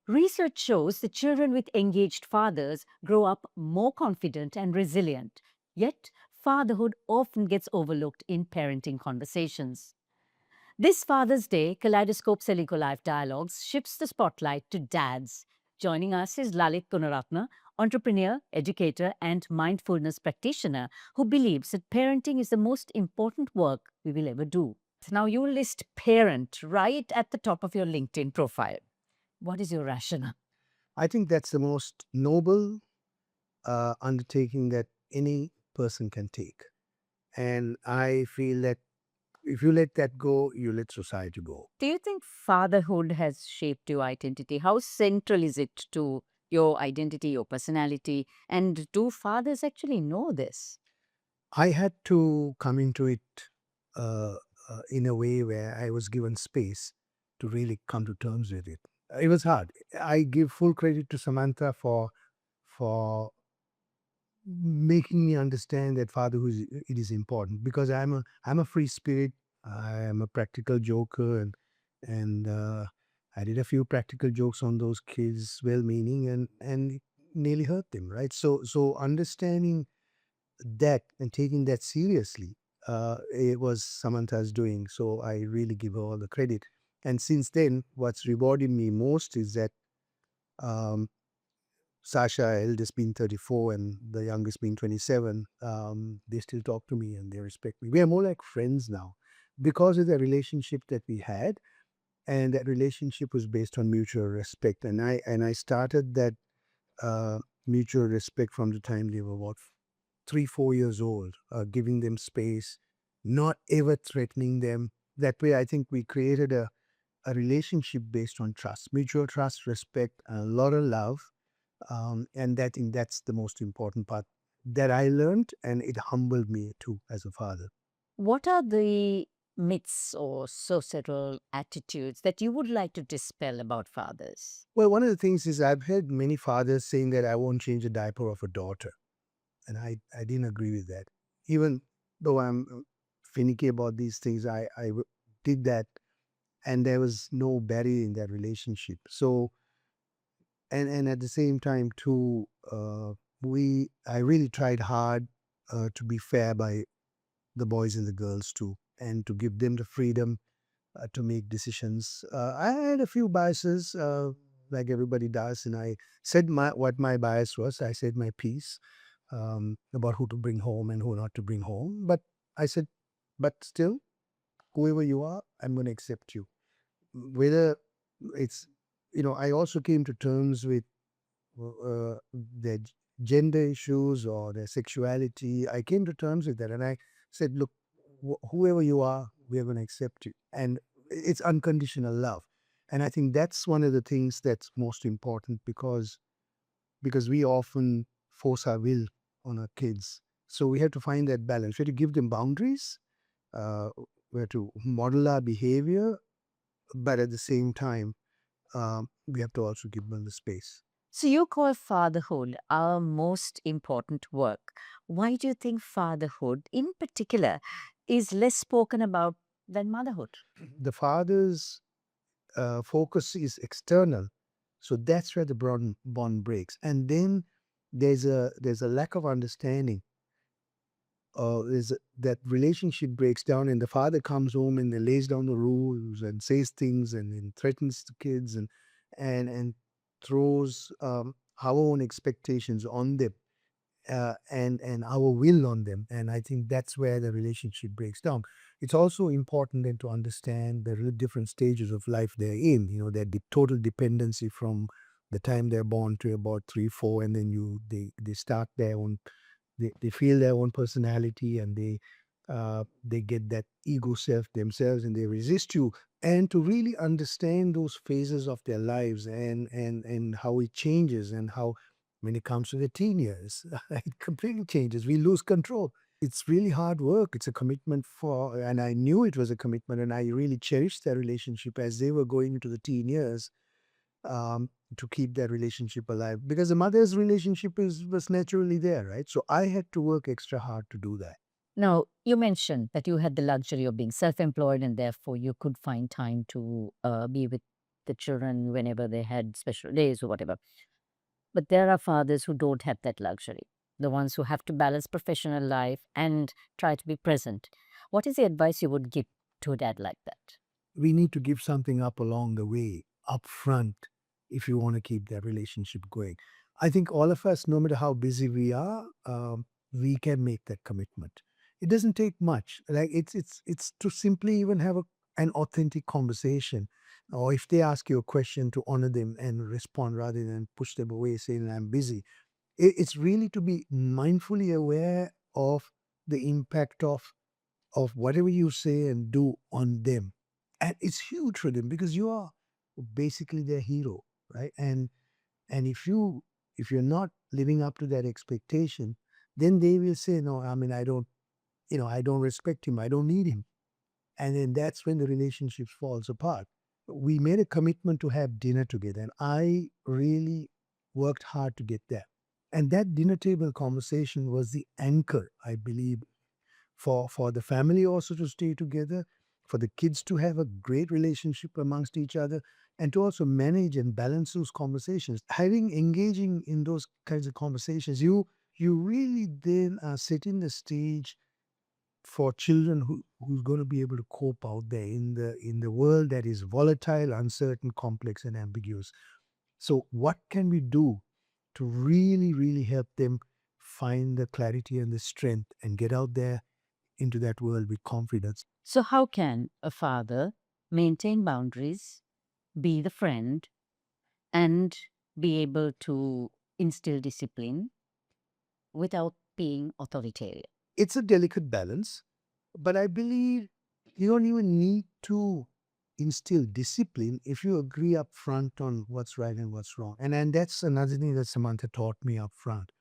Research shows that children with engaged fathers grow up more confident and resilient. Yet, fatherhood often gets overlooked in parenting conversations. This Father's Day, Kaleidoscope Ceylinco Life Dialogues shifts the spotlight to dads. Joining us is Lalith Gunaratne, entrepreneur, educator, and mindfulness practitioner who believes that parenting is the most important work we will ever do. Now, you list parent right at the top of your LinkedIn profile. What is your rationale? I think that's the most noble undertaking that any person can take. And I feel that if you let that go, you let society go. Do you think fatherhood has shaped your identity? How central is it to your identity, your personality? And do fathers actually know this? I had to come into it uh, in a way where I was given space to really come to terms with it. It was hard. I give full credit to Samantha for making me understand that fatherhood it is important because I'm a free spirit. I am a practical joker, and I did a few practical jokes on those kids, well meaning, and it nearly hurt them. Right. So understanding that and taking that seriously, it was Samantha's doing. So I really give her all the credit. And since then, what's rewarded me most is that um, Sasha, eldest being 34 and the youngest being 27, they still talk to me and they respect me. We are more like friends now because of the relationship that we had, and that relationship was based on mutual respect. And I started that mutual respect from the time they were what 3, 4 years old, giving them space, not ever threatening them. That way, I think we created a relationship based on trust, mutual trust, respect, and a lot of love, and that think that's the most important part that I learned, and it humbled me too as a father. What are the myths or societal attitudes that you would like to dispel about fathers? Well, one of the things is I've heard many fathers saying that I won't change a diaper of a daughter, and I didn't agree with that. Even though I'm finicky about these things, did that, and there was no barrier in that relationship. So and at the same time too, we I really tried hard to be fair by the boys and the girls too, and to give them the freedom to make decisions. I had a few biases, like everybody does, and I said what my bias was. I said my piece about who to bring home and who not to bring home. But I said, but still, whoever you are, I'm going to accept you. Whether it's, I also came to terms with their gender issues or their sexuality. I came to terms with that, and I said, look, whoever you are, we are going to accept you, and it's unconditional love. And I think that's one of the things that's most important because we often force our will on our kids. So we have to find that balance. We have to give them boundaries. Uh, we have to model our behavior, but at the same time, we have to also give them the space. So, you call fatherhood our most important work. Why do you think fatherhood, in particular, is less spoken about than motherhood? The father's focus is external, so that's where the bond breaks. And then there's a lack of understanding. That relationship breaks down, and the father comes home and then lays down the rules and says things and then threatens the kids and throws our own expectations on them, and our will on them. And I think that's where the relationship breaks down. It's also important then to understand the different stages of life they're in. Their total dependency from the time they're born to about 3, 4, and then they start their own. They feel their own personality, and they get that ego self themselves, and they resist you. And to really understand those phases of their lives and how it changes, and how when it comes to the teen years, it completely changes. We lose control. It's really hard work. It's a commitment and I knew it was a commitment, and I really cherished that relationship as they were going into the teen years, to keep that relationship alive, because the mother's relationship was naturally there, right? So I had to work extra hard to do that. Now, you mentioned that you had the luxury of being self employed and therefore you could find time to be with the children whenever they had special days or whatever. But there are fathers who don't have that luxury, the ones who have to balance professional life and try to be present. What is the advice you would give to a dad like that? We need to give something up along the way, up front, if you want to keep that relationship going. I think all of us, no matter how busy we are, we can make that commitment. It doesn't take much. Like it's to simply even have an authentic conversation, or if they ask you a question, to honor them and respond rather than push them away, saying I'm busy. It's really to be mindfully aware of the impact of whatever you say and do on them. And it's huge for them because you are basically their hero, right? And if you're not living up to that expectation, then they will say, no, I mean, I don't, I don't respect him, I don't need him. And then that's when the relationship falls apart. We made a commitment to have dinner together, and I really worked hard to get that. And that dinner table conversation was the anchor, I believe, for the family also to stay together, for the kids to have a great relationship amongst each other, and to also manage and balance those conversations. Having engaging in those kinds of conversations, you really then are setting the stage for children who's going to be able to cope out there in the world that is volatile, uncertain, complex, and ambiguous. So what can we do to really, really help them find the clarity and the strength and get out there into that world with confidence? So, how can a father maintain boundaries, be the friend, and be able to instill discipline without being authoritarian? It's a delicate balance, but I believe you don't even need to instill discipline if you agree up front on what's right and what's wrong. And that's another thing that Samantha taught me up front,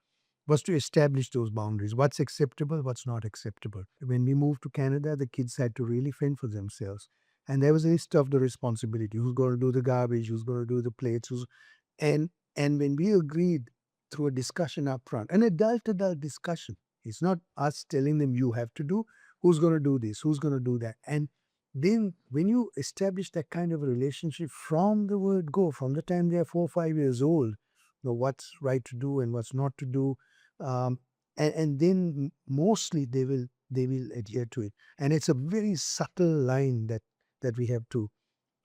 was to establish those boundaries. What's acceptable, what's not acceptable. When we moved to Canada, the kids had to really fend for themselves. And there was a list of the responsibility. Who's going to do the garbage? Who's going to do the plates? And and when we agreed through a discussion up front, an adult discussion, it's not us telling them you have to do, who's going to do this, who's going to do that. And then when you establish that kind of a relationship from the word go, from the time they're 4 or 5 years old, what's right to do and what's not to do, um, and then mostly they will adhere to it. And it's a very subtle line that we have to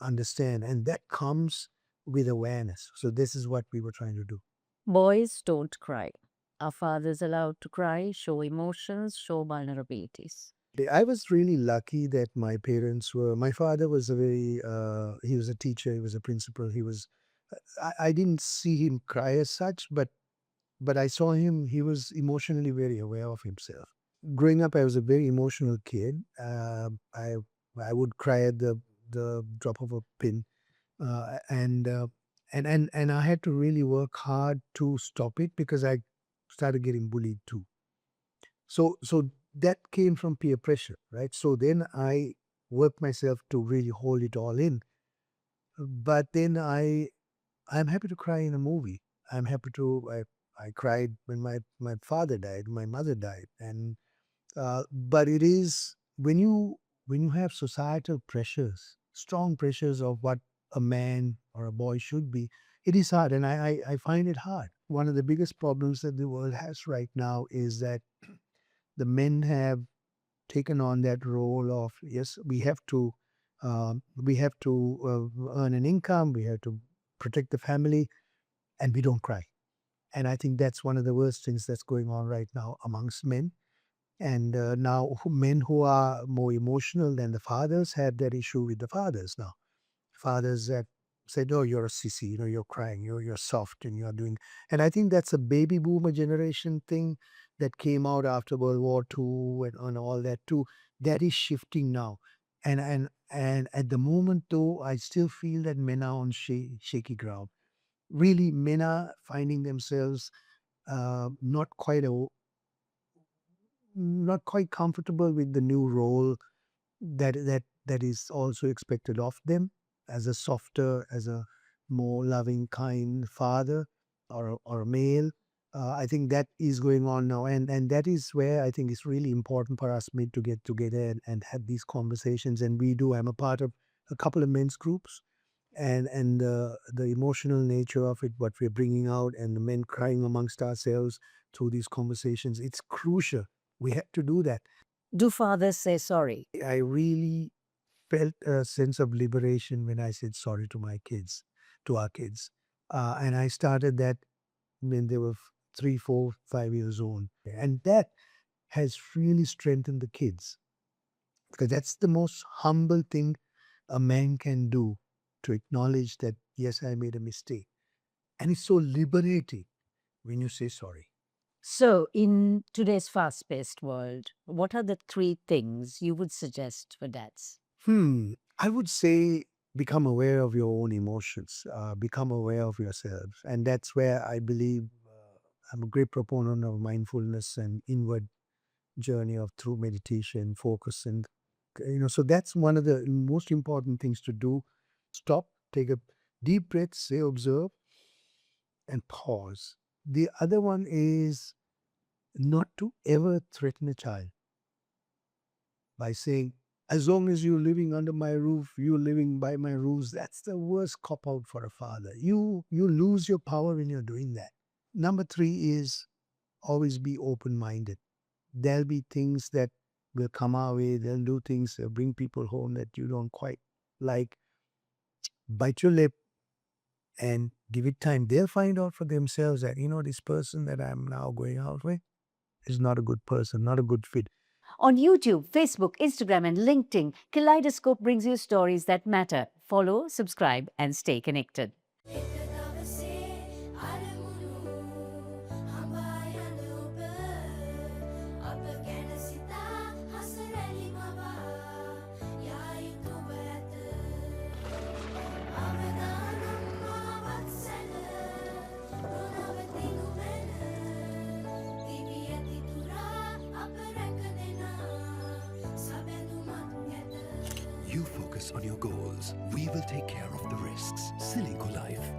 understand, and that comes with awareness. So this is what we were trying to do. Boys don't cry. Are fathers allowed to cry, show emotions, show vulnerabilities? I was really lucky that my father was he was a teacher, he was a principal, I didn't see him cry as such, but I saw him, he was emotionally very aware of himself. Growing up, I was a very emotional kid. I would cry at the drop of a pin, uh, and uh, and I had to really work hard to stop it because I started getting bullied too. So that came from peer pressure, right? So then I worked myself to really hold it all in. But then I'm happy to cry in a movie. I'm happy to I cried when my father died, my mother died, and but it is when you have societal pressures, strong pressures of what a man or a boy should be, it is hard, and I find it hard. One of the biggest problems that the world has right now is that the men have taken on that role of, yes, we have to earn an income, we have to protect the family, and we don't cry. And I think that's one of the worst things that's going on right now amongst men. And now men who are more emotional than the fathers have that issue with the fathers now. Fathers that said, "Oh, you're a sissy, you're crying, you're soft, and you're doing." And I think that's a baby boomer generation thing that came out after World War II and all that too. That is shifting now, and at the moment though, I still feel that men are on shaky ground. Really, men are finding themselves not quite not quite comfortable with the new role that is also expected of them as a softer, as a more loving, kind father or a male. I think that is going on now, and that is where I think it's really important for us men to get together and have these conversations. And we do. I'm a part of a couple of men's groups, and the emotional nature of it, what we're bringing out, and the men crying amongst ourselves through these conversations, it's crucial. We have to do that. Do fathers say sorry? I really felt a sense of liberation when I said sorry to my kids, to our kids. And I started that when they were 3, 4, 5 years old. And that has really strengthened the kids, because that's the most humble thing a man can do, to acknowledge that, yes, I made a mistake. And it's so liberating when you say sorry. So, in today's fast paced world, what are the 3 things you would suggest for dads? I would say become aware of your own emotions, become aware of yourself. And that's where I believe I'm a great proponent of mindfulness and inward journey of through meditation, focus, and so that's one of the most important things to do. Stop, take a deep breath, say observe, and pause. The other one is not to ever threaten a child by saying, as long as you're living under my roof, you're living by my rules. That's the worst cop out for a father. You lose your power when you're doing that. Number 3 is always be open minded. There'll be things that will come our way. They'll do things, they'll bring people home that you don't quite like. Bite your lip and give it time. They'll find out for themselves that, this person that I'm now going out with is not a good person, not a good fit. On YouTube, Facebook, Instagram, and LinkedIn, Kaleidoscope brings you stories that matter. Follow, subscribe, and stay connected. You focus on your goals. We will take care of the risks. Ceylinco Life.